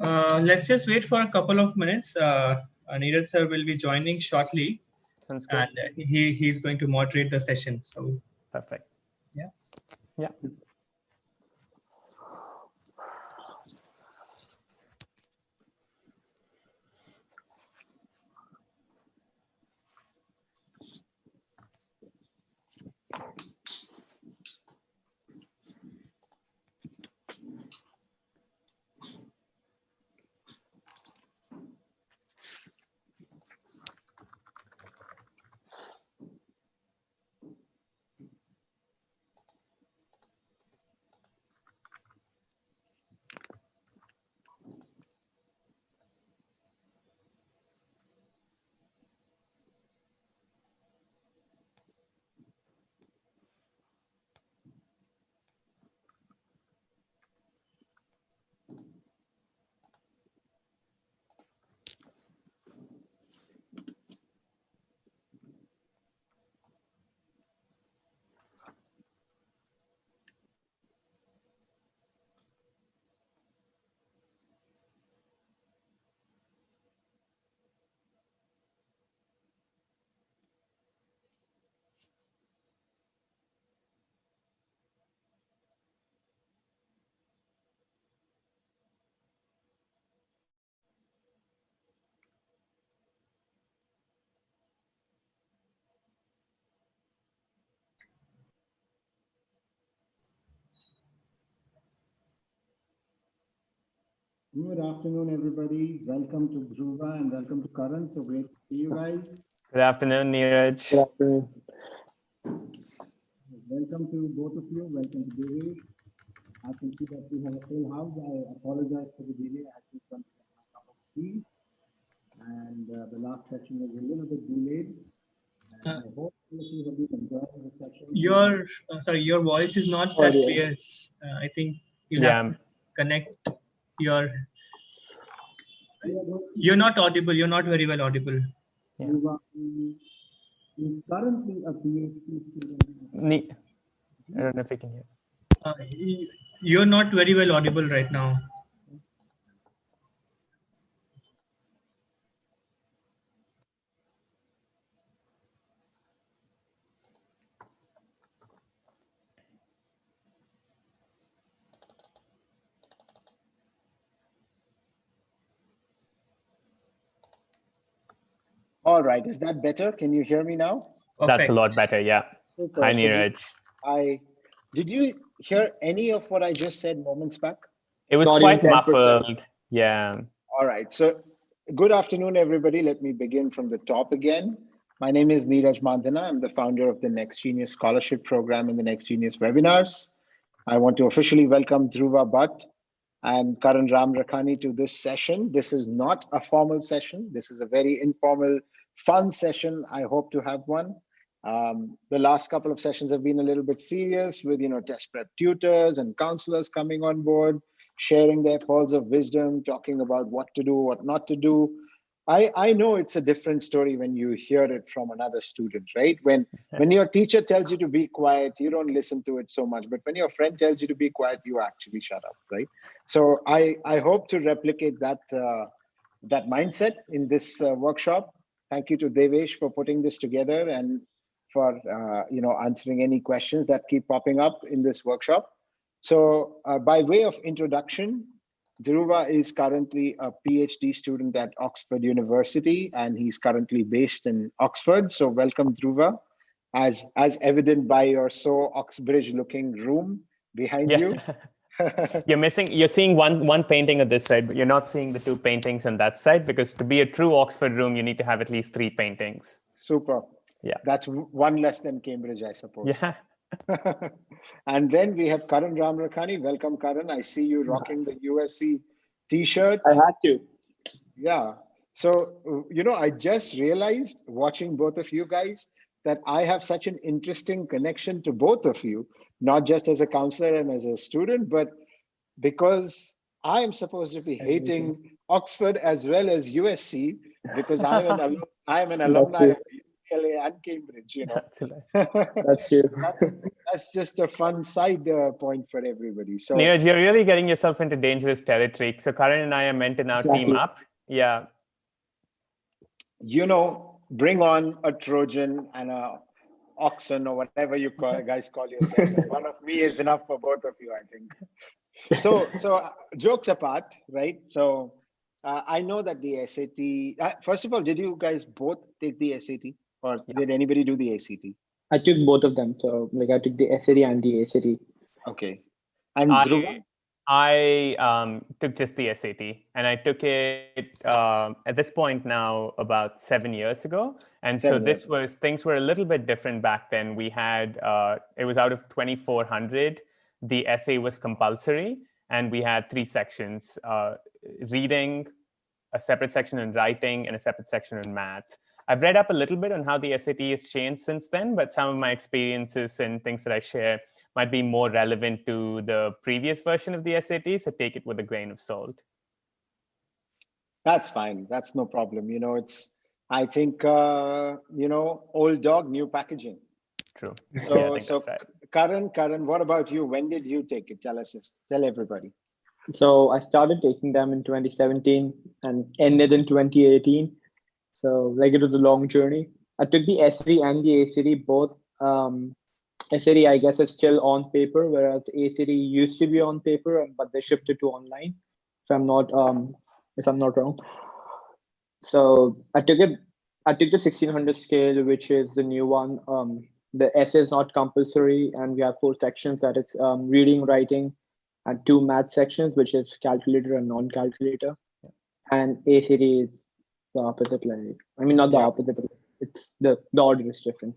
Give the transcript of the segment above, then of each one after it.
Let's just wait for a couple of minutes. Neeraj sir will be joining shortly, Sounds good. and he's going to moderate the session. So Perfect. yeah. Yeah. Good afternoon, everybody. Welcome to Dhruva and welcome to Karan. So great to see you guys. Good afternoon, Neeraj. Good afternoon. Welcome to both of you. Welcome to Devesh. I can see that we have a full house. I apologize for the delay. I just wanted to have a cup of tea. And the last session was a little bit delayed. And I hope all of you have been enjoying the session. Your voice is not that clear. I think you'll have to connect your. You're not audible. You're not very well audible. Dhruva is currently a PhD student. I don't know if you can hear. You're not very well audible right now. All right, is that better? Can you hear me now? Perfect. That's a lot better, yeah. Super. Hi, So Neeraj. did you hear any of what I just said moments back? It was Not quite even 10%. muffled. Yeah. All right, so good afternoon, everybody. Let me begin from the top again. My name is Neeraj Mandhana. I'm the founder of the Next Genius Scholarship Program and the Next Genius Webinars. I want to officially welcome Dhruva Bhat and Karan Ramrakhani to this session. This is not a formal session. This is a very informal, fun session. I hope to have one. The last couple of sessions have been a little bit serious with, test prep tutors and counselors coming on board, sharing their pearls of wisdom, talking about what to do, what not to do. I know it's a different story when you hear it from another student, right? When your teacher tells you to be quiet, you don't listen to it so much. But when your friend tells you to be quiet, you actually shut up, right? So I hope to replicate that that mindset in this workshop. Thank you to Devesh for putting this together and for answering any questions that keep popping up in this workshop. So by way of introduction, Dhruva is currently a PhD student at Oxford University, and he's currently based in Oxford. So welcome, Dhruva, as evident by your so Oxbridge-looking room behind you. You're seeing one painting on this side, but you're not seeing the two paintings on that side, because to be a true Oxford room, you need to have at least 3 paintings. Super. Yeah. That's one less than Cambridge, I suppose. Yeah. And then we have Karan Ramrakhani. Welcome, Karan. I see you rocking the USC t-shirt. I had to. Yeah. So, I just realized watching both of you guys that I have such an interesting connection to both of you, not just as a counselor and as a student, but because I am supposed to be hating Oxford as well as USC, because I'm an alumni of UCLA and Cambridge, you know. That's true. That's just a fun side point for everybody. So Neeraj, you're really getting yourself into dangerous territory. So Karan and I are meant to now team up. Yeah. You know, bring on a Trojan and a oxen or whatever you guys call yourself. One of me is enough for both of you, I think. So jokes apart, right? So I know that the SAT, first of all, did you guys both take the SAT or did anybody do the ACT? I took both of them. So like I took the SAT and the ACT. Okay. And Dhruva? I took just the SAT, and I took it at this point now about 7 years ago. And so things were a little bit different back then. We had, it was out of 2,400. The essay was compulsory, and we had 3 sections, reading, a separate section in writing, and a separate section in math. I've read up a little bit on how the SAT has changed since then, but some of my experiences and things that I share might be more relevant to the previous version of the SAT, so take it with a grain of salt. That's fine. That's no problem. You know, I think, you know, old dog, new packaging. True. So right. Karan, what about you? When did you take it? Tell everybody. So I started taking them in 2017 and ended in 2018. So like it was a long journey. I took the SAT and the ACT both. SAT, I guess, is still on paper, whereas ACT used to be on paper, but they shifted to online. If I'm not wrong. So I took the 1600 scale, which is the new one. The essay is not compulsory, and we have 4 sections. That is reading, writing, and 2 math sections, which is calculator and non-calculator. And ACT is the opposite. Like, I mean, not the opposite. It's the order is different.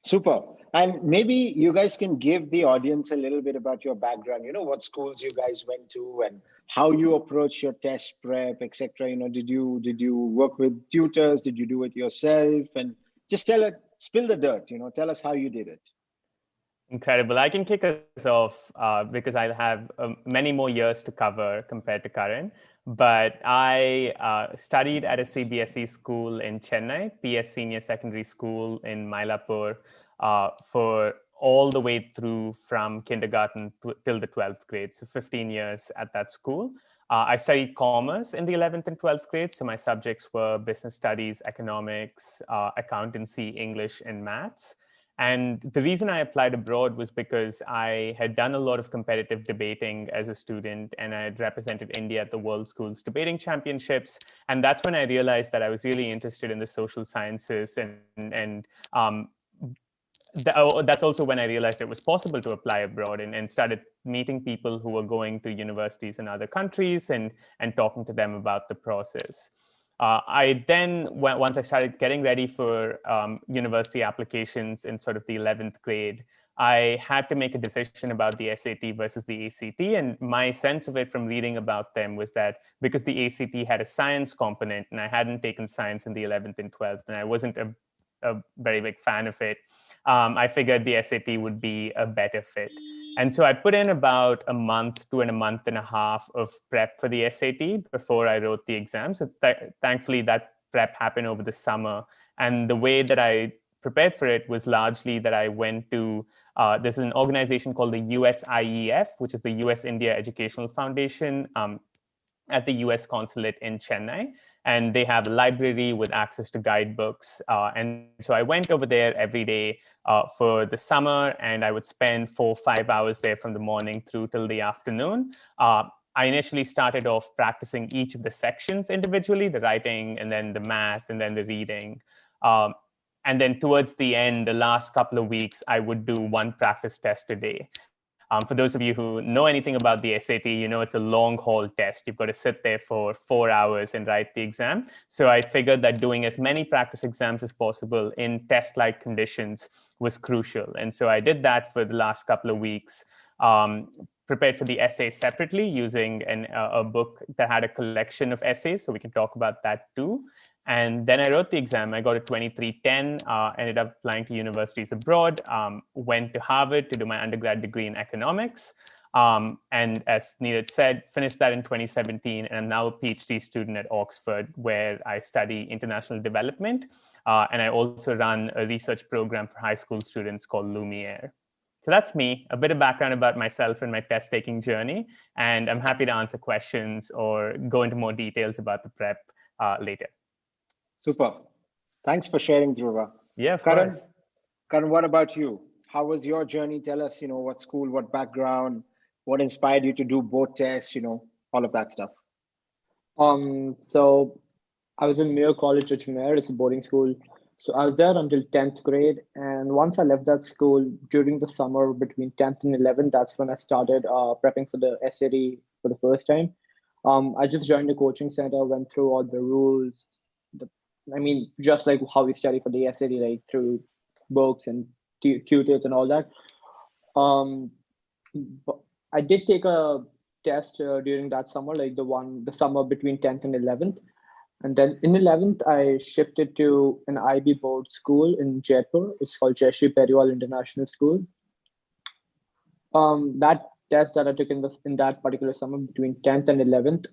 Super. And maybe you guys can give the audience a little bit about your background, you know, what schools you guys went to and how you approach your test prep, etc. You know, did you work with tutors? Did you do it yourself? And just spill the dirt, you know, tell us how you did it. Incredible. I can kick us off because I'll have many more years to cover compared to Karan. But I studied at a CBSE school in Chennai, PS Senior Secondary School in Mylapore, for all the way through from kindergarten till the 12th grade. So 15 years at that school. I studied commerce in the 11th and 12th grade. So my subjects were business studies, economics, accountancy, English, and maths. And the reason I applied abroad was because I had done a lot of competitive debating as a student, and I had represented India at the World Schools Debating Championships. And that's when I realized that I was really interested in the social sciences. That's also when I realized it was possible to apply abroad and started meeting people who were going to universities in other countries and talking to them about the process. I then, once I started getting ready for university applications in sort of the 11th grade, I had to make a decision about the SAT versus the ACT. And my sense of it from reading about them was that because the ACT had a science component and I hadn't taken science in the 11th and 12th, and I wasn't a very big fan of it, I figured the SAT would be a better fit. And so I put in about a month to a month and a half of prep for the SAT before I wrote the exam. So thankfully that prep happened over the summer. And the way that I prepared for it was largely that I went to, there's an organization called the USIEF, which is the US India Educational Foundation, at the US consulate in Chennai. And they have a library with access to guidebooks. And so I went over there every day for the summer, and I would spend 4 or 5 hours there from the morning through till the afternoon. I initially started off practicing each of the sections individually, the writing, and then the math, and then the reading. And then towards the end, the last couple of weeks, I would do 1 practice test a day. For those of you who know anything about the SAT, you know it's a long haul test. You've got to sit there for 4 hours and write the exam. So I figured that doing as many practice exams as possible in test-like conditions was crucial. And so I did that for the last couple of weeks, prepared for the essay separately using a book that had a collection of essays. So we can talk about that too. And then I wrote the exam. I got a 2310, ended up applying to universities abroad, went to Harvard to do my undergrad degree in economics. And as Neeraj said, finished that in 2017, and I'm now a PhD student at Oxford, where I study international development. And I also run a research program for high school students called Lumiere. So that's me, a bit of background about myself and my test-taking journey. And I'm happy to answer questions or go into more details about the prep later. Super. Thanks for sharing, Dhruva. Yeah, of course. Karan, what about you? How was your journey? Tell us, what school, what background, what inspired you to do both tests, all of that stuff. So I was in Mayo College, Ajmer. It's a boarding school. So I was there until 10th grade. And once I left that school during the summer between 10th and 11th, that's when I started prepping for the SAT for the first time. I just joined the coaching center, went through all the rules. Just like how we study for the SAT, like through books and tutors and all that. But I did take a test during that summer, like the summer between 10th and 11th. And then in 11th, I shifted to an IB board school in Jaipur. It's called Jayashree Periwal International School. That test that I took in that particular summer between 10th and 11th,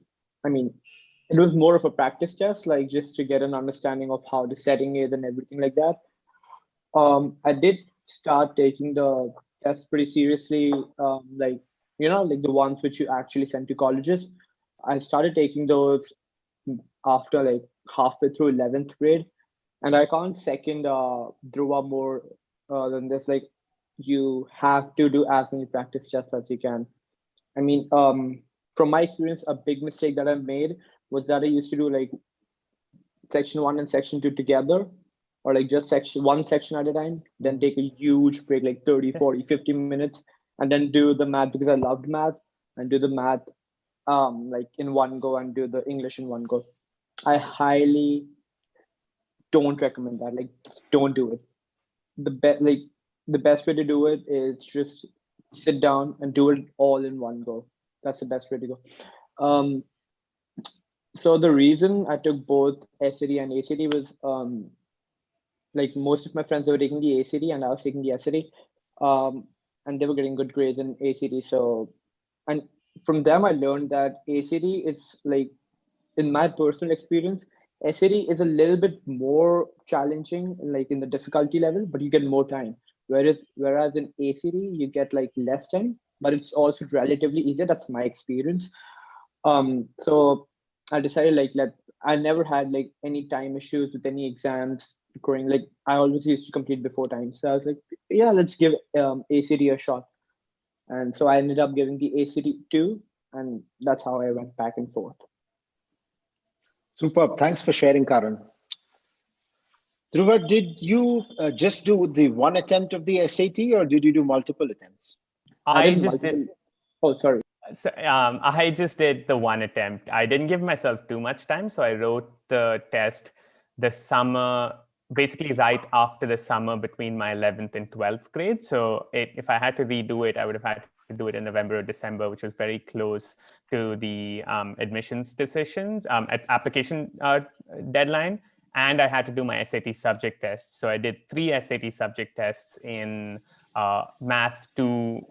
it was more of a practice test, like just to get an understanding of how the setting is and everything like that. I did start taking the test pretty seriously, like the ones which you actually send to colleges. I started taking those after like halfway through 11th grade, and I can't second Dhruva more than this. Like, you have to do as many practice tests as you can. From my experience, a big mistake that I made was that I used to do like section 1 and section 2 together, or like just one section at a time, then take a huge break, like 30, 40, 50 minutes, and then do the math because I loved math, and do the math like in one go and do the English in one go. I highly don't recommend that. Like, don't do it. The best way to do it is just sit down and do it all in one go. That's the best way to go. So the reason I took both SAT and ACT was like most of my friends, they were taking the ACT and I was taking the SAT, and they were getting good grades in ACT. So, and from them, I learned that ACT is like, in my personal experience, SAT is a little bit more challenging, like in the difficulty level, but you get more time. Whereas in ACT, you get like less time, but it's also relatively easier. That's my experience. So I decided I never had like any time issues with any exams going. Like, I always used to complete before time. So I was like, yeah, let's give ACT a shot. And so I ended up giving the ACT too, and that's how I went back and forth. Superb. Thanks for sharing, Karan. Dhruva, did you just do the one attempt of the SAT, or did you do multiple attempts? I just did. Oh, sorry. So, I just did the one attempt. I didn't give myself too much time. So I wrote the test the summer, basically right after the summer between my 11th and 12th grade. So if I had to redo it, I would have had to do it in November or December, which was very close to the admissions decisions, application deadline. And I had to do my SAT subject tests. So I did 3 SAT subject tests in math, 2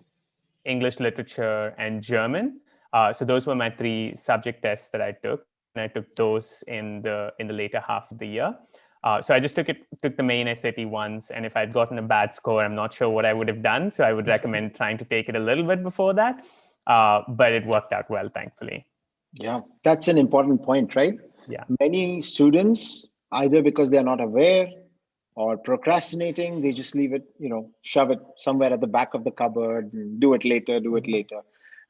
English literature, and German. So those were my 3 subject tests that I took, and I took those in the later half of the year. So I just took the main SAT once, and if I'd gotten a bad score, I'm not sure what I would have done. So I would recommend trying to take it a little bit before that, but it worked out well, thankfully. Yeah, that's an important point, right? Yeah. Many students, either because they're not aware or procrastinating, they just leave it, shove it somewhere at the back of the cupboard, and do it later.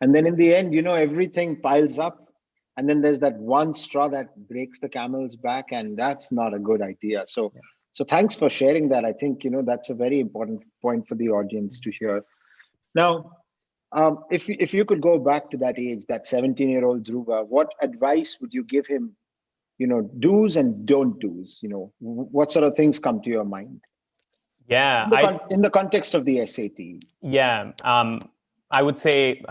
And then in the end, everything piles up. And then there's that one straw that breaks the camel's back, and that's not a good idea. So thanks for sharing that. I think, that's a very important point for the audience to hear. Now, if you could go back to that age, that 17-year-old Dhruva, what advice would you give him? Do's and don't do's, what sort of things come to your mind? Yeah. In the context of the SAT. Yeah. I would say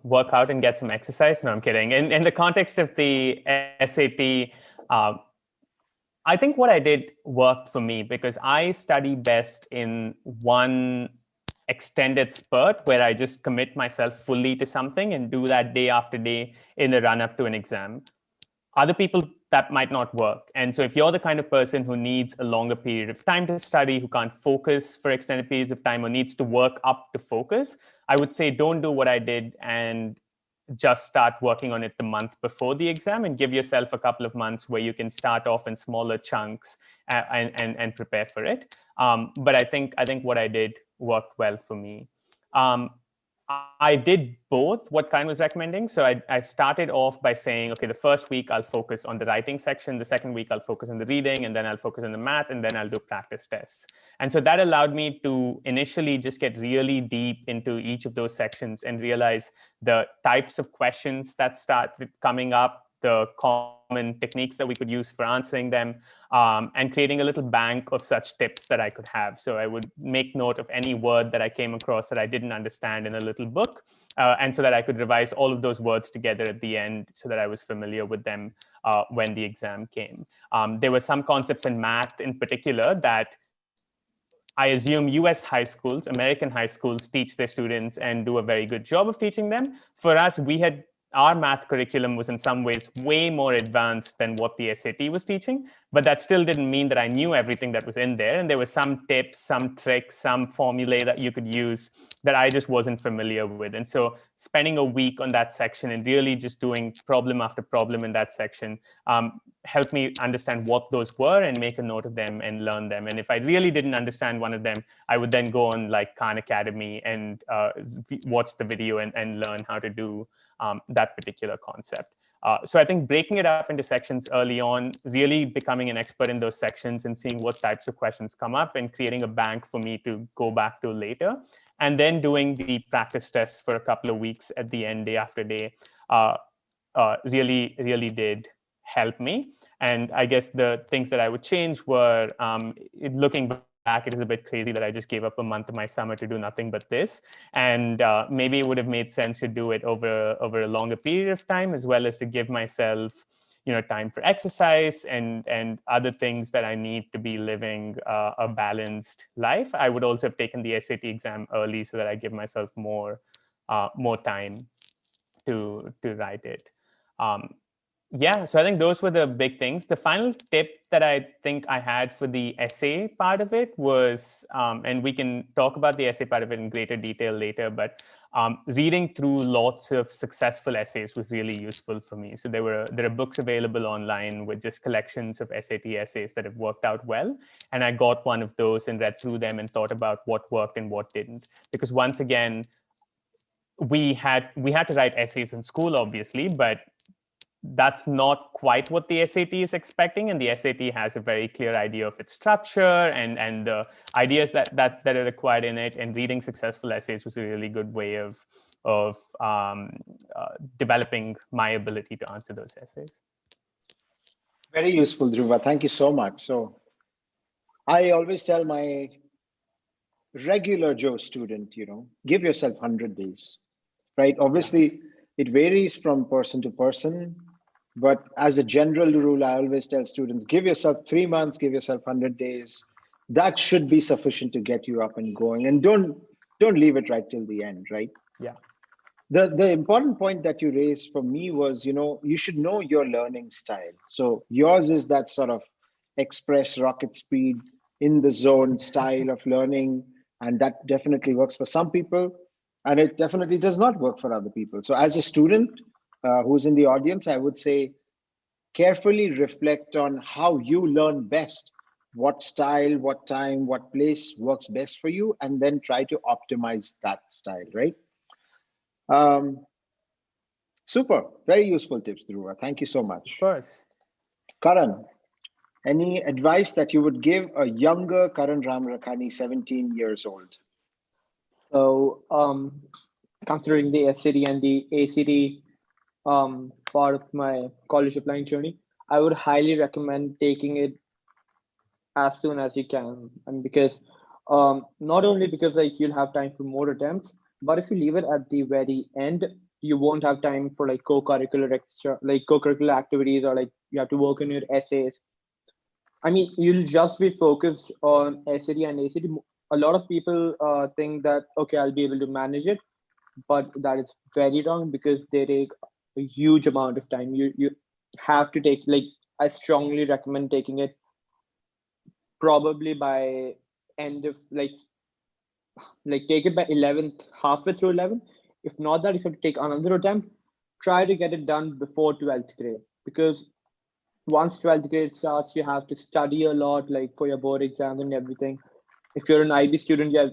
work out and get some exercise. No, I'm kidding. In the context of the SAT, I think what I did worked for me because I study best in one extended spurt where I just commit myself fully to something and do that day after day in the run up to an exam. Other people, that might not work. And so if you're the kind of person who needs a longer period of time to study, who can't focus for extended periods of time, or needs to work up to focus, I would say don't do what I did and just start working on it the month before the exam, and give yourself a couple of months where you can start off in smaller chunks and prepare for it. But I think what I did worked well for me. I did both what Karan was recommending. So I started off by saying, okay, the first week I'll focus on the writing section. The second week I'll focus on the reading, and then I'll focus on the math, and then I'll do practice tests. And so that allowed me to initially just get really deep into each of those sections and realize the types of questions that started coming up, the common techniques that we could use for answering them, and creating a little bank of such tips that I could have. So I would make note of any word that I came across that I didn't understand in a little book, and so that I could revise all of those words together at the end so that I was familiar with them when the exam came. There were some concepts in math in particular that I assume US high schools, American high schools teach their students and do a very good job of teaching them. For us, our math curriculum was in some ways way more advanced than what the SAT was teaching, but that still didn't mean that I knew everything that was in there. And there were some tips, some tricks, some formulae that you could use that I just wasn't familiar with. And so spending a week on that section and really just doing problem after problem in that section helped me understand what those were and make a note of them and learn them. And if I really didn't understand one of them, I would then go on like Khan Academy and watch the video and learn how to do that particular concept. So I think breaking it up into sections early on, really becoming an expert in those sections and seeing what types of questions come up and creating a bank for me to go back to later. And then doing the practice tests for a couple of weeks at the end, day after day, really did help me. And I guess the things that I would change were, looking back, it is a bit crazy that I just gave up a month of my summer to do nothing but this. And maybe it would have made sense to do it over a longer period of time, as well as to give myself, time for exercise and other things that I need to be living a balanced life. I would also have taken the SAT exam early so that I give myself more time to write it. Yeah, so I think those were the big things. The final tip that I think I had for the essay part of it was, and we can talk about the essay part of it in greater detail later, but reading through lots of successful essays was really useful for me. So there are books available online with just collections of SAT essays that have worked out well. And I got one of those and read through them and thought about what worked and what didn't. Because once again, we had to write essays in school, obviously, but that's not quite what the SAT is expecting. And the SAT has a very clear idea of its structure and the ideas that are required in it. And reading successful essays was a really good way of developing my ability to answer those essays. Very useful, Dhruva. Thank you so much. So I always tell my regular Joe student, give yourself 100 days, right? Obviously, it varies from person to person. But as a general rule, I always tell students, give yourself 3 months, give yourself 100 days. That should be sufficient to get you up and going. And don't leave it right till the end, right? Yeah. The important point that you raised for me was, you should know your learning style. So yours is that sort of express rocket speed, in the zone style of learning. And that definitely works for some people. And it definitely does not work for other people. So as a student, who's in the audience, I would say carefully reflect on how you learn best, what style, what time, what place works best for you, and then try to optimize that style, right? Super, very useful tips, Dhruva. Thank you so much. Of course. Karan, any advice that you would give a younger Karan Ramrakhani, 17 years old? So considering the SAT and the ACT part of my college applying journey, I would highly recommend taking it as soon as you can. And because not only because you'll have time for more attempts, but if you leave it at the very end, you won't have time for co-curricular activities, or you have to work on your essays. I mean, you'll just be focused on SAT and ACT. a lot of people think that, okay, I'll be able to manage it, but that is very wrong because they take a huge amount of time. You have to take, like, I strongly recommend taking it probably by end of like take it by 11th, halfway through 11. If not that, if you have to take another attempt, try to get it done before 12th grade, because once 12th grade starts, you have to study a lot, like for your board exams and everything. If you're an IB student, you have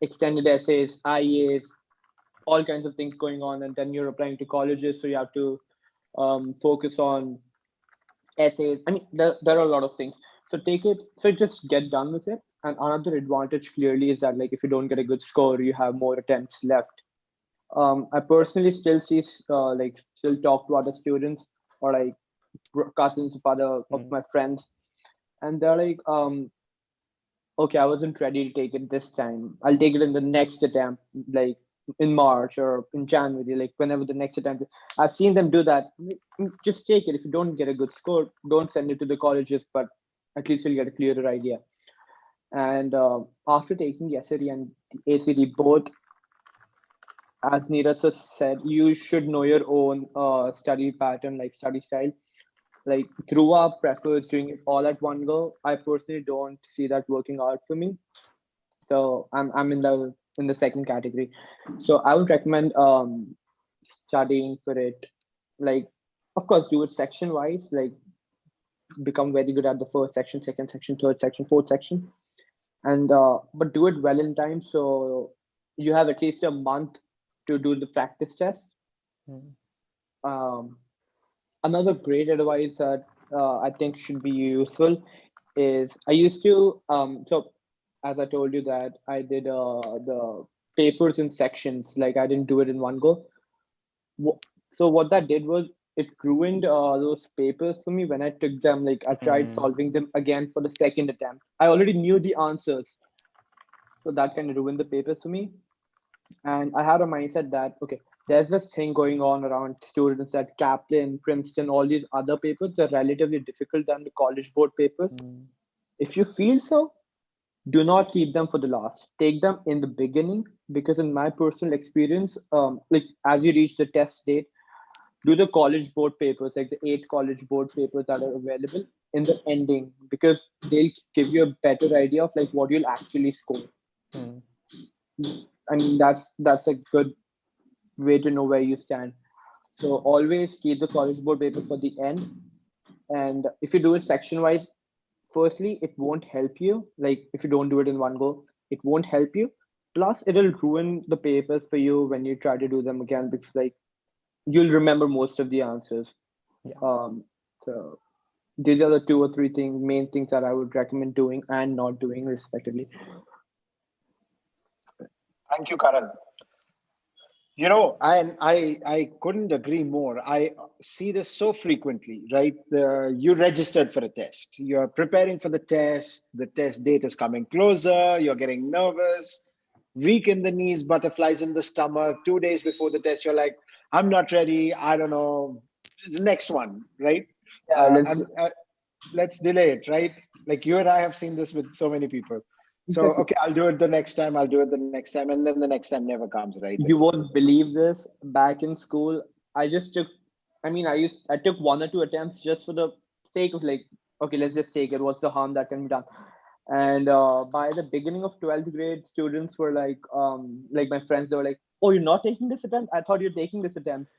extended essays, IEAs, all kinds of things going on, and then you're applying to colleges, so you have to focus on essays. I mean, there are a lot of things. So take it, so just get done with it. And another advantage clearly is that, like, if you don't get a good score, you have more attempts left. I personally still see, still talk to other students or like cousins of my friends, and they're like, okay, I wasn't ready to take it this time. I'll take it in the next attempt, like in March or in January, like whenever the next attempt is. I've seen them do that. Just take it. If you don't get a good score, don't send it to the colleges, but at least you'll get a clearer idea. And after taking the SAT and the ACT both, as Neeraj said, you should know your own study pattern, like study style. Like Dhruva prefers doing it all at one go. I personally don't see that working out for me. So I'm in the second category. So I would recommend studying for it. Like, of course, do it section wise. Like, become very good at the first section, second section, third section, fourth section, and but do it well in time. So you have at least a month to do the practice test. Another great advice that I think should be useful is, I used to, so as I told you that I did the papers in sections, like I didn't do it in one go. So what that did was, it ruined those papers for me when I took them. Like I tried solving them again for the second attempt. I already knew the answers. So that kind of ruined the papers for me. And I had a mindset that, okay, there's this thing going on around students at Kaplan, Princeton, all these other papers are relatively difficult than the college board papers. If you feel so, do not keep them for the last. Take them in the beginning, because in my personal experience, like as you reach the test date, do the college board papers, like the 8 college board papers that are available in the ending, because they'll give you a better idea of like what you'll actually score. I mean, that's a good way to know where you stand. So always keep the college board paper for the end. And if you do it section wise, firstly, it won't help you. Like if you don't do it in one go, it won't help you. Plus, it'll ruin the papers for you when you try to do them again, because like you'll remember most of the answers. So these are the 2 or 3 main things that I would recommend doing and not doing, respectively. Thank you, Karan. You know, I couldn't agree more. I see this so frequently, right? You registered for a test. You're preparing for the test date is coming closer, you're getting nervous, weak in the knees, butterflies in the stomach. 2 days before the test, you're like, I'm not ready, I don't know, the next one, right? Let's delay it, right? Like you and I have seen this with so many people. So, okay, I'll do it the next time, and then the next time never comes, right? You won't believe this. Back in school, I took 1 or 2 attempts just for the sake of like, okay, let's just take it. What's the harm that can be done? And by the beginning of 12th grade, students were like my friends, they were like, oh, you're not taking this attempt? I thought you're taking this attempt.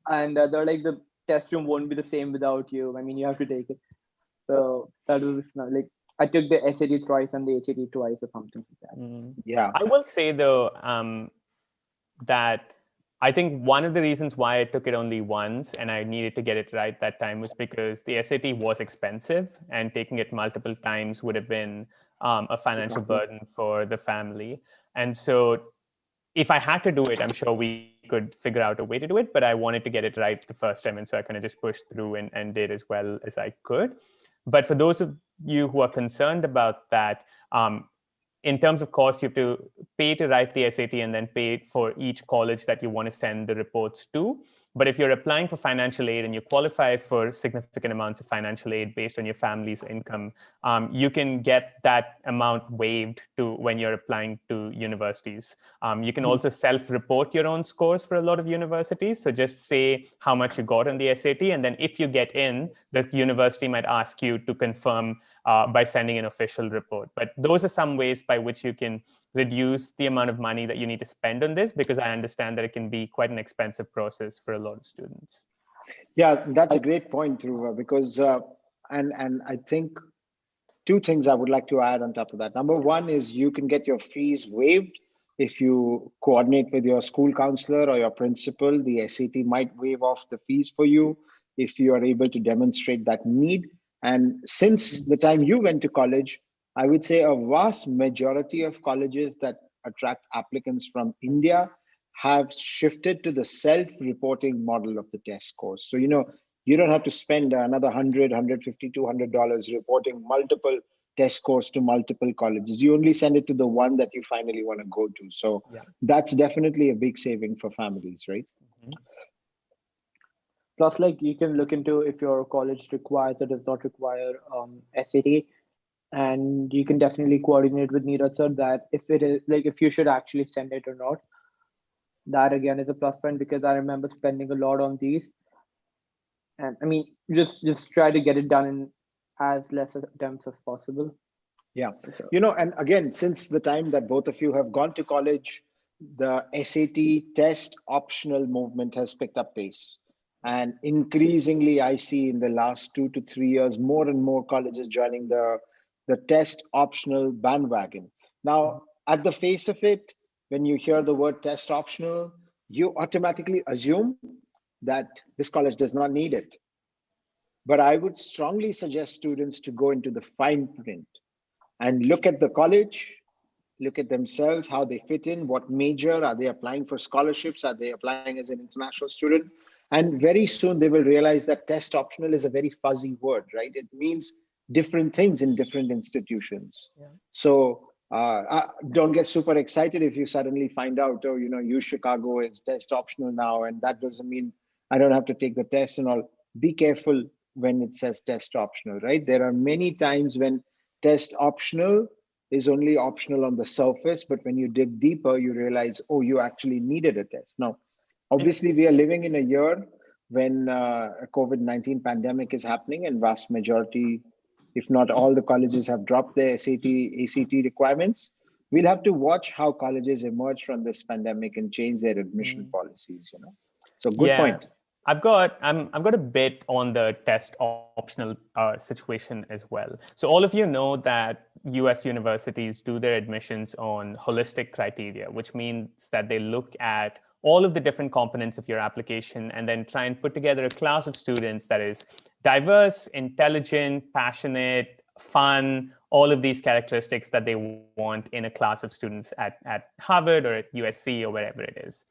And they're like, the test room won't be the same without you. I mean, you have to take it. So that was like, I took the SAT twice and the HAT twice or something like that. Yeah. I will say though, that I think one of the reasons why I took it only once and I needed to get it right that time was because the SAT was expensive, and taking it multiple times would have been a financial burden for the family. And so if I had to do it, I'm sure we could figure out a way to do it, but I wanted to get it right the first time. And so I kind of just pushed through and did as well as I could. But for those of you who are concerned about that, in terms of cost, you have to pay to write the SAT and then pay for each college that you want to send the reports to. But if you're applying for financial aid and you qualify for significant amounts of financial aid based on your family's income, you can get that amount waived to when you're applying to universities. You can also self-report your own scores for a lot of universities. So just say how much you got on the SAT, and then if you get in, the university might ask you to confirm by sending an official report. But those are some ways by which you can reduce the amount of money that you need to spend on this, because I understand that it can be quite an expensive process for a lot of students. Yeah, that's a great point, Dhruva, because and I think two things I would like to add on top of that. Number one is you can get your fees waived if you coordinate with your school counselor or your principal. The SAT might waive off the fees for you if you are able to demonstrate that need. And since the time you went to college, I would say a vast majority of colleges that attract applicants from India have shifted to the self-reporting model of the test scores. So, you don't have to spend another $100, $150, $200 reporting multiple test scores to multiple colleges. You only send it to the one that you finally want to go to. So that's definitely a big saving for families, right? Plus, like, you can look into if your college requires or does not require SAT. And you can definitely coordinate with Neeraj sir that if it is like, if you should actually send it or not. That again is a plus point, because I remember spending a lot on these. And I mean, just try to get it done in as less attempts as possible. Yeah, and again, since the time that both of you have gone to college, the SAT test optional movement has picked up pace. And increasingly, I see in the last 2 to 3 years, more and more colleges joining the test optional bandwagon. Now, at the face of it, when you hear the word test optional, you automatically assume that this college does not need it. But I would strongly suggest students to go into the fine print and look at the college, look at themselves, how they fit in, what major, are they applying for scholarships, are they applying as an international student? And very soon they will realize that test optional is a very fuzzy word, right? It means different things in different institutions. So don't get super excited if you suddenly find out, oh, U Chicago is test optional now, and that doesn't mean I don't have to take the test and all. Be careful when it says test optional, right? There are many times when test optional is only optional on the surface, but when you dig deeper, you realize, oh, you actually needed a test. Now, obviously, we are living in a year when a COVID-19 pandemic is happening, and vast majority, if not all, the colleges have dropped their SAT, ACT requirements. We'll have to watch how colleges emerge from this pandemic and change their admission policies. So good point. I've got a bit on the test optional situation as well. So all of you know that US universities do their admissions on holistic criteria, which means that they look at all of the different components of your application and then try and put together a class of students that is diverse, intelligent, passionate, fun, all of these characteristics that they want in a class of students at Harvard or at USC or wherever it is.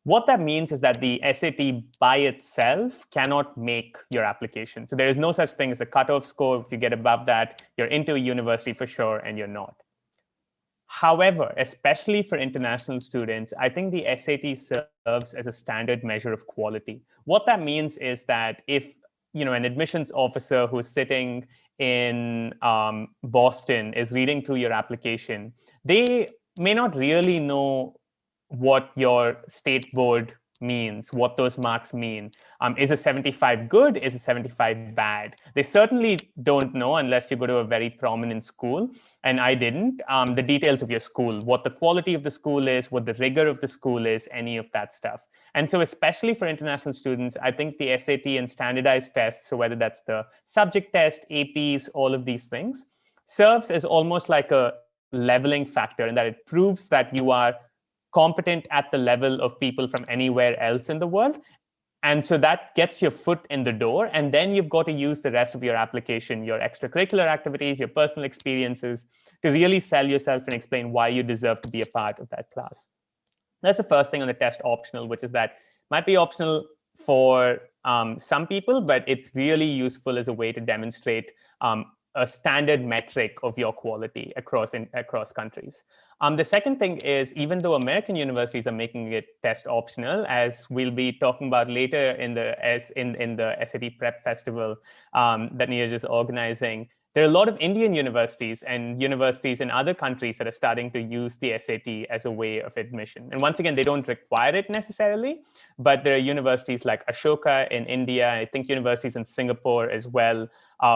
What that means is that the SAT by itself cannot make your application. So there is no such thing as a cutoff score. If you get above that, you're into a university for sure, and you're not. However, especially for international students, I think the SAT serves as a standard measure of quality. What that means is that if an admissions officer who's sitting in Boston is reading through your application, they may not really know what your state board means, what those marks mean. Is a 75 good? Is a 75 bad? They certainly don't know unless you go to a very prominent school, and I didn't. The details of your school, what the quality of the school is, what the rigor of the school is, any of that stuff. And so especially for international students, I think the SAT and standardized tests, so whether that's the subject test, APs, all of these things, serves as almost like a leveling factor, in that it proves that you are competent at the level of people from anywhere else in the world. And so that gets your foot in the door. And then you've got to use the rest of your application, your extracurricular activities, your personal experiences, to really sell yourself and explain why you deserve to be a part of that class. That's the first thing on the test optional, which is that might be optional for some people, but it's really useful as a way to demonstrate a standard metric of your quality across countries. The second thing is, even though American universities are making it test optional, as we'll be talking about later in the SAT Prep Festival that Neeraj is organizing, there are a lot of Indian universities and universities in other countries that are starting to use the SAT as a way of admission. And once again, they don't require it necessarily, but there are universities like Ashoka in India, I think universities in Singapore as well,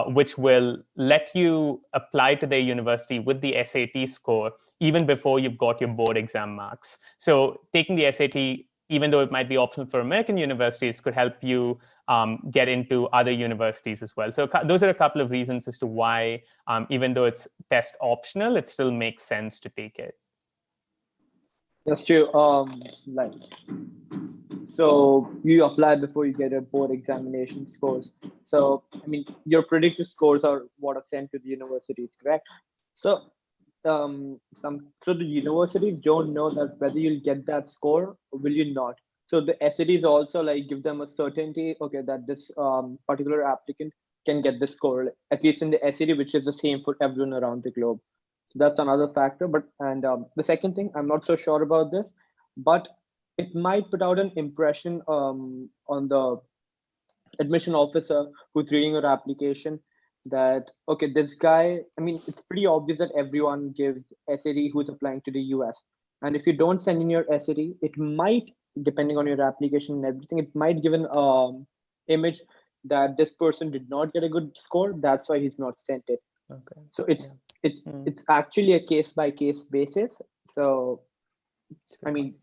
which will let you apply to their university with the SAT score even before you've got your board exam marks. So taking the SAT, even though it might be optional for American universities, could help you get into other universities as well. So those are a couple of reasons as to why, even though it's test optional, it still makes sense to take it. That's true. So you apply before you get a board examination scores. So, I mean, your predictive scores are what are sent to the universities, correct? So, so the universities don't know that whether you'll get that score or will you not. So the SATs also like give them a certainty, okay, that this particular applicant can get the score, at least in the SAT, which is the same for everyone around the globe. So that's another factor. But the second thing, I'm not so sure about this, but it might put out an impression on the admission officer who's reading your application that, okay, this guy, I mean, it's pretty obvious that everyone gives SAT who's applying to the US. And if you don't send in your SAT, it might, depending on your application and everything, it might give an image that this person did not get a good score. That's why he's not sent it. Okay. So it's actually a case by case basis. So, I mean,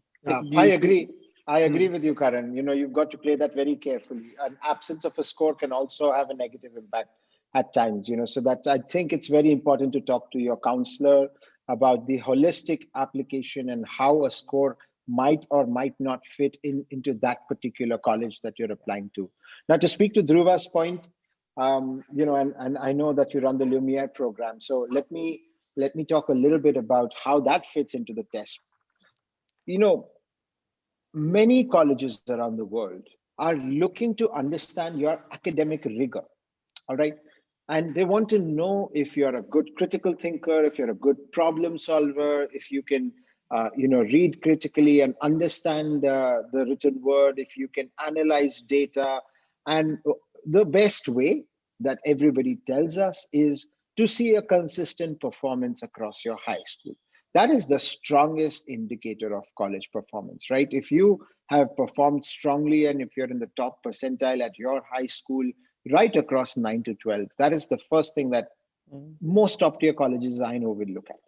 I agree. I agree with you, Karan. You know, you've got to play that very carefully. An absence of a score can also have a negative impact at times, you know, so that I think it's very important to talk to your counselor about the holistic application and how a score might or might not fit into that particular college that you're applying to. Now, to speak to Dhruva's point, you know, and I know that you run the Lumiere program. So let me talk a little bit about how that fits into the test. You know, many colleges around the world are looking to understand your academic rigor, all right? And they want to know if you're a good critical thinker, if you're a good problem solver, if you can, you know, read critically and understand the written word, if you can analyze data. And the best way that everybody tells us is to see a consistent performance across your high school. That is the strongest indicator of college performance, right? If you have performed strongly and if you're in the top percentile at your high school, right across 9 to 12, that is the first thing that most top tier colleges I know will look at.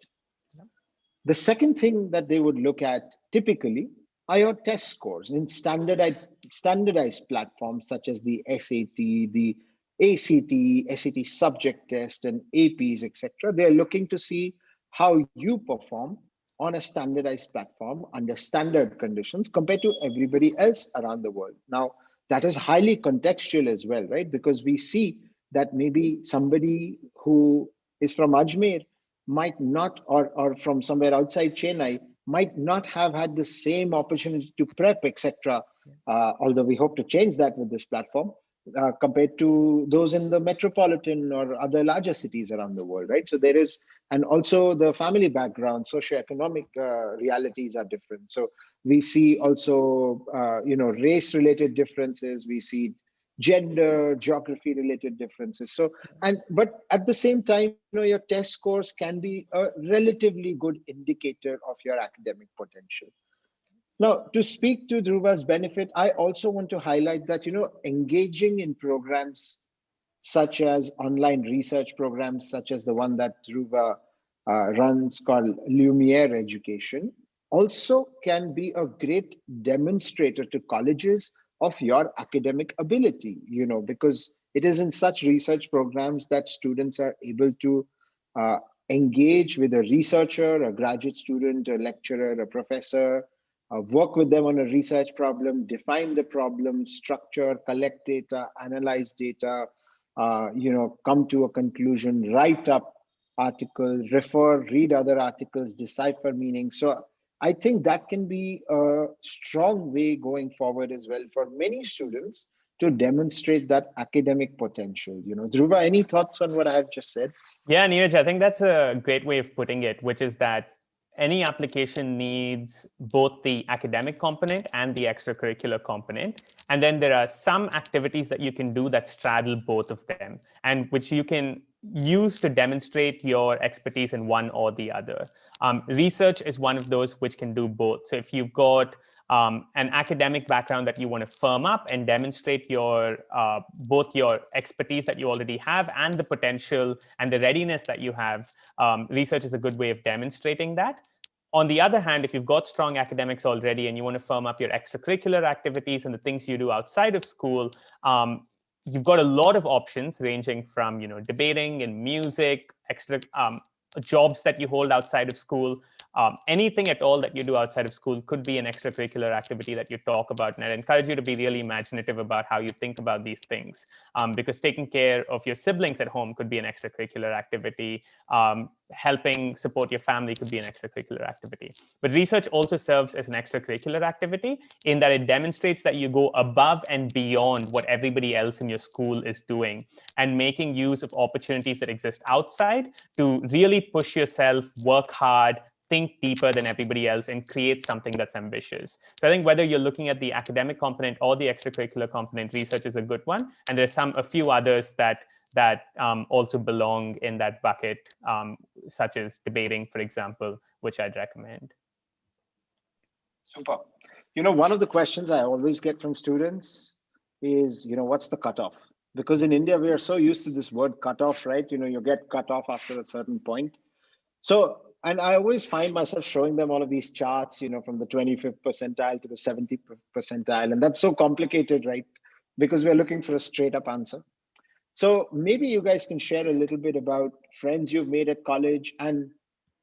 The second thing that they would look at typically are your test scores in standardized platforms such as the SAT, the ACT, SAT subject test, and APs, etc. They're looking to see how you perform on a standardized platform under standard conditions compared to everybody else around the world. Now, that is highly contextual as well, right? Because we see that maybe somebody who is from Ajmer might not, or from somewhere outside Chennai, might not have had the same opportunity to prep, etc. Although we hope to change that with this platform. Compared to those in the metropolitan or other larger cities around the world, right? So there is, and also the family background, socioeconomic realities are different. So we see also, you know, race-related differences. We see gender, geography-related differences. So, but at the same time, you know, your test scores can be a relatively good indicator of your academic potential. Now, to speak to Dhruva's benefit, I also want to highlight that, you know, engaging in programs such as online research programs, such as the one that Dhruva runs called Lumiere Education, also can be a great demonstrator to colleges of your academic ability, you know, because it is in such research programs that students are able to engage with a researcher, a graduate student, a lecturer, a professor, work with them on a research problem, define the problem, structure, collect data, analyze data, you know, come to a conclusion, write up articles, read other articles, decipher meaning. So I think that can be a strong way going forward as well for many students to demonstrate that academic potential? Dhruva, any thoughts on what I have just said? Yeah, Neeraj, I think that's a great way of putting it, which is that any application needs both the academic component and the extracurricular component. And then there are some activities that you can do that straddle both of them, and which you can use to demonstrate your expertise in one or the other. Research is one of those which can do both. So if you've got an academic background that you want to firm up and demonstrate your both your expertise that you already have and the potential and the readiness that you have, research is a good way of demonstrating that. On the other hand, if you've got strong academics already and you want to firm up your extracurricular activities and the things you do outside of school, you've got a lot of options ranging from debating and music, extra jobs that you hold outside of school. Anything at all that you do outside of school could be an extracurricular activity that you talk about. And I encourage you to be really imaginative about how you think about these things, because taking care of your siblings at home could be an extracurricular activity. Helping support your family could be an extracurricular activity. But research also serves as an extracurricular activity in that it demonstrates that you go above and beyond what everybody else in your school is doing, and making use of opportunities that exist outside to really push yourself, work hard, think deeper than everybody else, and create something that's ambitious. So I think whether you're looking at the academic component or the extracurricular component, research is a good one. And there's a few others that also belong in that bucket, such as debating, for example, which I'd recommend. Super. One of the questions I always get from students is, what's the cutoff? Because in India, we are so used to this word cutoff, right? You get cut off after a certain point. So, and I always find myself showing them all of these charts, from the 25th percentile to the 70th percentile. And that's so complicated, right? Because we're looking for a straight up answer. So maybe you guys can share a little bit about friends you've made at college, and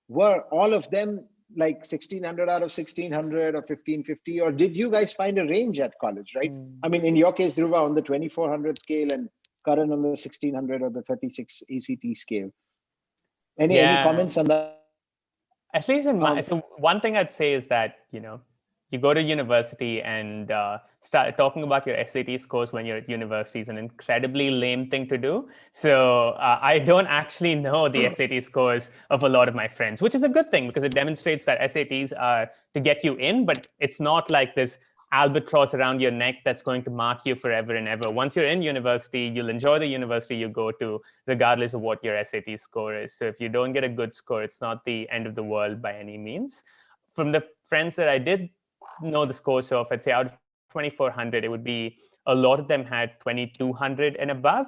were all of them like 1600 out of 1600 or 1550, or did you guys find a range at college, right? I mean, in your case, Dhruva, on the 2400 scale, and Karan on the 1600 or the 36 ACT scale. Any comments on that? At least in my, so one thing I'd say is that, you go to university and start talking about your SAT scores when you're at university is an incredibly lame thing to do. So I don't actually know the SAT scores of a lot of my friends, which is a good thing because it demonstrates that SATs are to get you in, but it's not like this albatross around your neck that's going to mark you forever and ever. Once you're in university, you'll enjoy the university you go to, regardless of what your SAT score is. So if you don't get a good score, it's not the end of the world by any means. From the friends that I did know the scores of, I'd say out of 2400, it would be a lot of them had 2200 and above,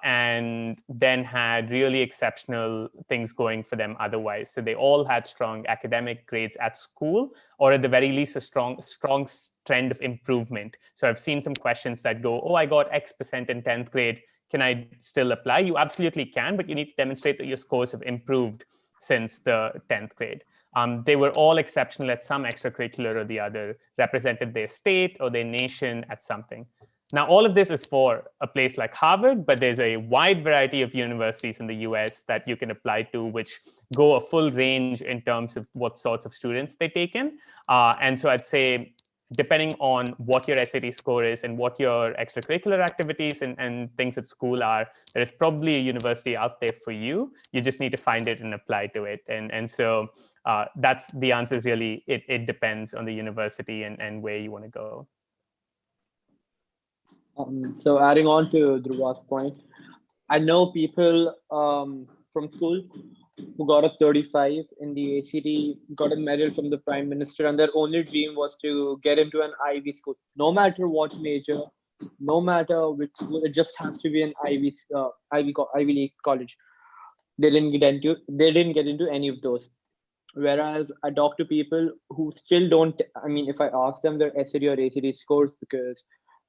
and then had really exceptional things going for them otherwise. So they all had strong academic grades at school, or at the very least a strong trend of improvement. So I've seen some questions that go, oh, I got X% in 10th grade. Can I still apply? You absolutely can, but you need to demonstrate that your scores have improved since the 10th grade. They were all exceptional at some extracurricular or the other, represented their state or their nation at something. Now, all of this is for a place like Harvard, but there's a wide variety of universities in the US that you can apply to, which go a full range in terms of what sorts of students they take in. And so I'd say, depending on what your SAT score is and what your extracurricular activities and things at school are, there is probably a university out there for you. You just need to find it and apply to it. And so that's the answer is really, it depends on the university and where you want to go. So adding on to Dhruva's point, I know people from school who got a 35 in the ACT, got a medal from the Prime Minister, and their only dream was to get into an Ivy school. No matter what major, no matter which school, it just has to be an Ivy League college. They didn't get into any of those. Whereas I talk to people who still don't. I mean, if I ask them their SAT or ACT scores, because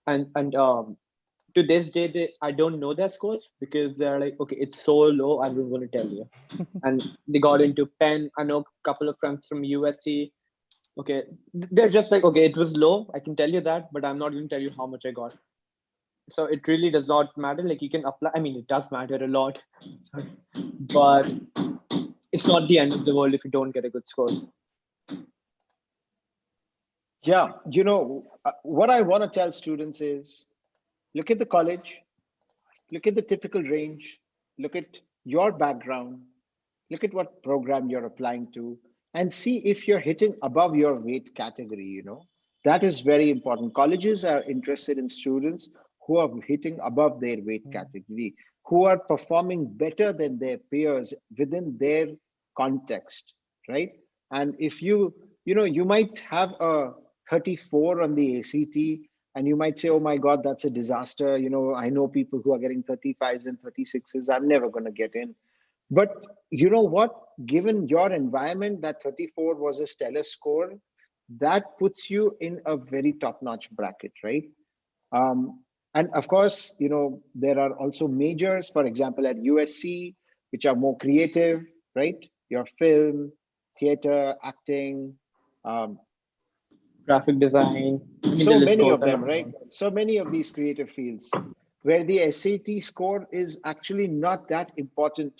to this day, I don't know their scores because they're like, okay, it's so low, I'm going to tell you. And they got into Penn. I know a couple of friends from USC. Okay, they're just like, okay, it was low, I can tell you that, but I'm not going to tell you how much I got. So it really does not matter. Like, you can apply. I mean, it does matter a lot, but it's not the end of the world if you don't get a good score. Yeah, what I want to tell students is, look at the college, look at the typical range, look at your background, look at what program you're applying to, and see if you're hitting above your weight category, That is very important. Colleges are interested in students who are hitting above their weight category, who are performing better than their peers within their context, right? And if you might have a 34 on the ACT, and you might say, oh my God, that's a disaster. I know people who are getting 35s and 36s. I'm never going to get in. But you know what? Given your environment, that 34 was a stellar score. That puts you in a very top-notch bracket, right? And of course, there are also majors, for example, at USC, which are more creative, right? Your film, theater, acting, graphic design. So many of them, right? So many of these creative fields where the SAT score is actually not that important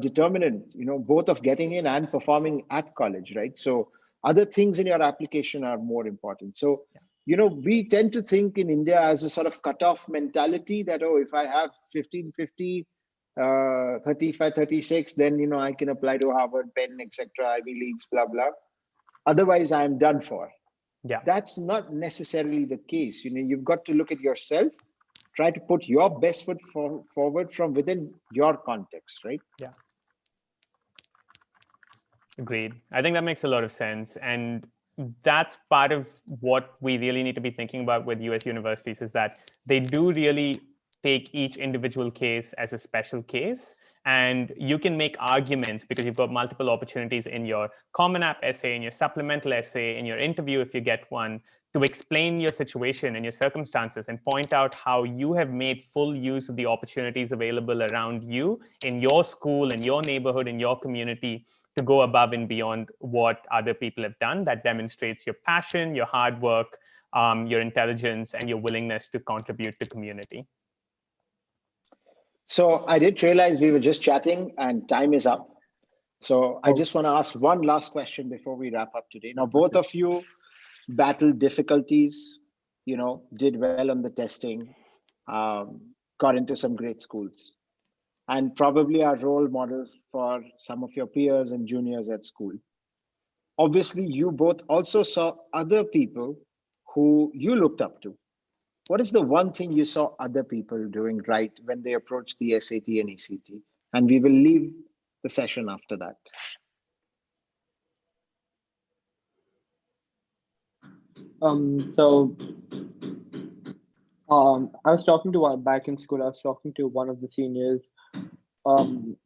determinant, both of getting in and performing at college, right? So other things in your application are more important. So, we tend to think in India as a sort of cutoff mentality that, oh, if I have 1550, 35, 36, then, I can apply to Harvard, Penn, etc., Ivy Leagues, blah, blah. Otherwise, I'm done for. Yeah, That's not necessarily the case. You've got to look at yourself, try to put your best foot forward from within your context, right? Yeah. Agreed. I think that makes a lot of sense. And that's part of what we really need to be thinking about with US universities, is that they do really take each individual case as a special case. And you can make arguments because you've got multiple opportunities in your Common App essay, in your supplemental essay, in your interview, if you get one, to explain your situation and your circumstances and point out how you have made full use of the opportunities available around you in your school, in your neighborhood, in your community, to go above and beyond what other people have done. That demonstrates your passion, your hard work, your intelligence, and your willingness to contribute to community. So I did realize we were just chatting and time is up. So I just want to ask one last question before we wrap up today. Now, both of you battled difficulties, did well on the testing, got into some great schools, and probably are role models for some of your peers and juniors at school. Obviously, you both also saw other people who you looked up to. What is the one thing you saw other people doing right when they approached the SAT and ACT? And we will leave the session after that. I was talking to back in school. I was talking to one of the seniors who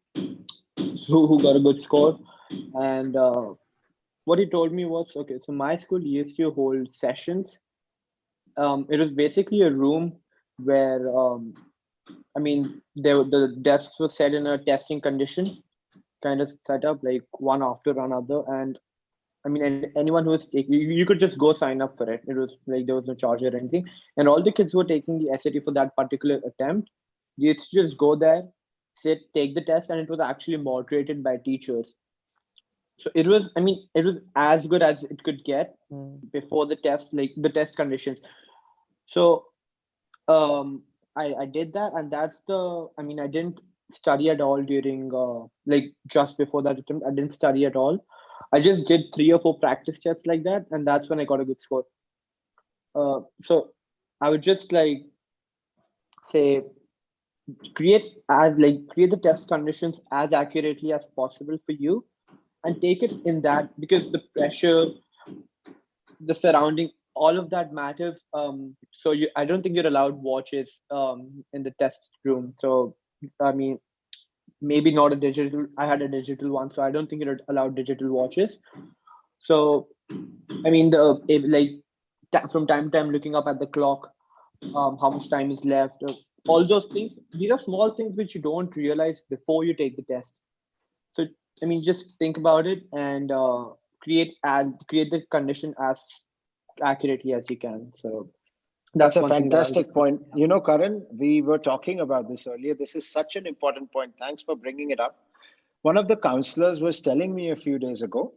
got a good score, and what he told me was, okay, so my school used to hold sessions. It was basically a room where the desks were set in a testing condition kind of setup, like one after another, and anyone who was taking, you could just go sign up for it. It was like there was no charge or anything. And all the kids who were taking the SAT for that particular attempt, you used to just go there, sit, take the test, and it was actually moderated by teachers. So it was, it was as good as it could get before the test, like the test conditions. So I did that, and that's I didn't study at all during just before that attempt. I didn't study at all. I just did 3 or 4 practice tests like that, and that's when I got a good score. So I would just say create the test conditions as accurately as possible for you, and take it in that, because the pressure, the surrounding, all of that matters. So I don't think you're allowed watches in the test room. So maybe not a digital. I had a digital one, so I don't think you're allowed digital watches. So from time to time looking up at the clock, how much time is left, all those things. These are small things which you don't realize before you take the test. So just think about it and create the condition as accurately as you can. So that's a fantastic point. Karan, we were talking about this earlier. This is such an important point. Thanks for bringing it up. One of the counselors was telling me a few days ago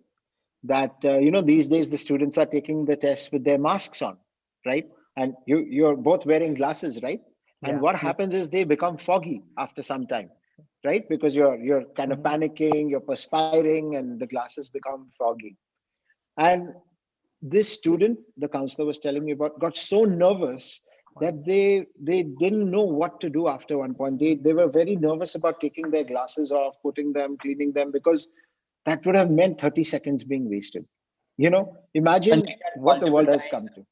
that, these days the students are taking the test with their masks on, right? And you're both wearing glasses, right? And what happens is they become foggy after some time, right? Because you're kind of panicking, you're perspiring, and the glasses become foggy. And this student, the counselor was telling me about, got so nervous that they didn't know what to do after one point. They were very nervous about taking their glasses off, putting them, cleaning them, because that would have meant 30 seconds being wasted. You know, imagine what the world has come to.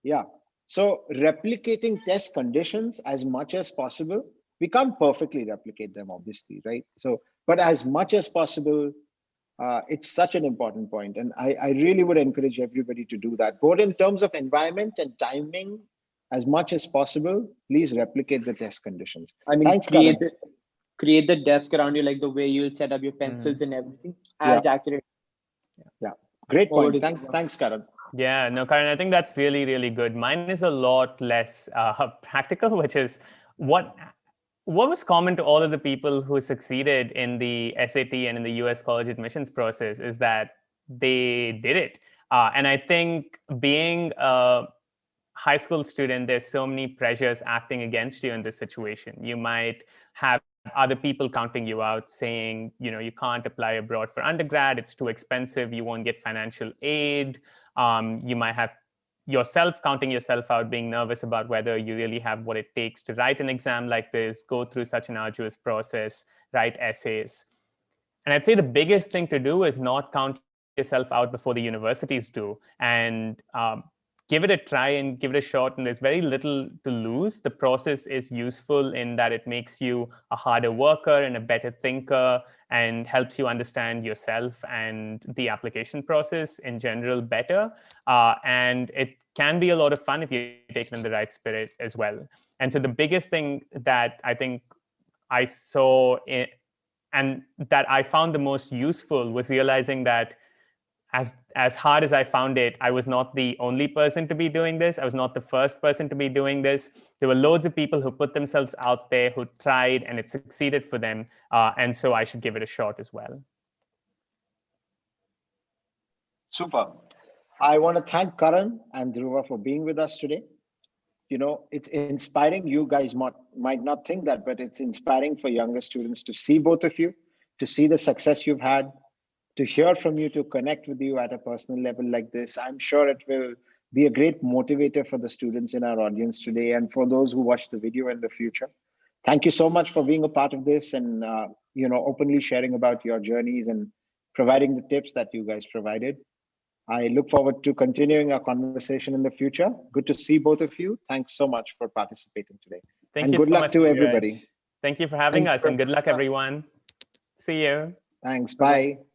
Yeah. So replicating test conditions as much as possible, we can't perfectly replicate them, obviously, right? So, but as much as possible, it's such an important point. And I really would encourage everybody to do that, both in terms of environment and timing. As much as possible, please replicate the test conditions. I mean, Thanks, create the desk around you, like the way you'll set up your pencils and everything, as accurate. Yeah, great point. Thanks, Karan. Yeah, no, Karan, I think that's really, really good. Mine is a lot less practical, which is what was common to all of the people who succeeded in the SAT and in the US college admissions process is that they did it. And I think being a high school student, there's so many pressures acting against you in this situation. You might have other people counting you out, saying, you know, you can't apply abroad for undergrad, it's too expensive, you won't get financial aid. You might have yourself counting yourself out, being nervous about whether you really have what it takes to write an exam like this, go through such an arduous process, write essays. And I'd say the biggest thing to do is not count yourself out before the universities do, and give it a try and give it a shot. And there's very little to lose. The process is useful in that it makes you a harder worker and a better thinker, and helps you understand yourself and the application process in general better. And it can be a lot of fun if you take it in the right spirit as well. And so the biggest thing that I think I saw and that I found the most useful was realizing that as hard as I found it, I was not the only person to be doing this. I was not the first person to be doing this. There were loads of people who put themselves out there, who tried, and it succeeded for them. And so I should give it a shot as well. Super. I want to thank Karan and Dhruva for being with us today. You know, it's inspiring. You guys might not think that, but it's inspiring for younger students to see both of you, to see the success you've had, to hear from you, to connect with you at a personal level like this. I'm sure it will be a great motivator for the students in our audience today and for those who watch the video in the future. Thank you so much for being a part of this and you know, openly sharing about your journeys and providing the tips that you guys provided. I look forward to continuing our conversation in the future. Good to see both of you. Thanks so much for participating today. Thank you good so luck much to everybody. Thank you for having us, and good luck, everyone. See you. Thanks. Bye.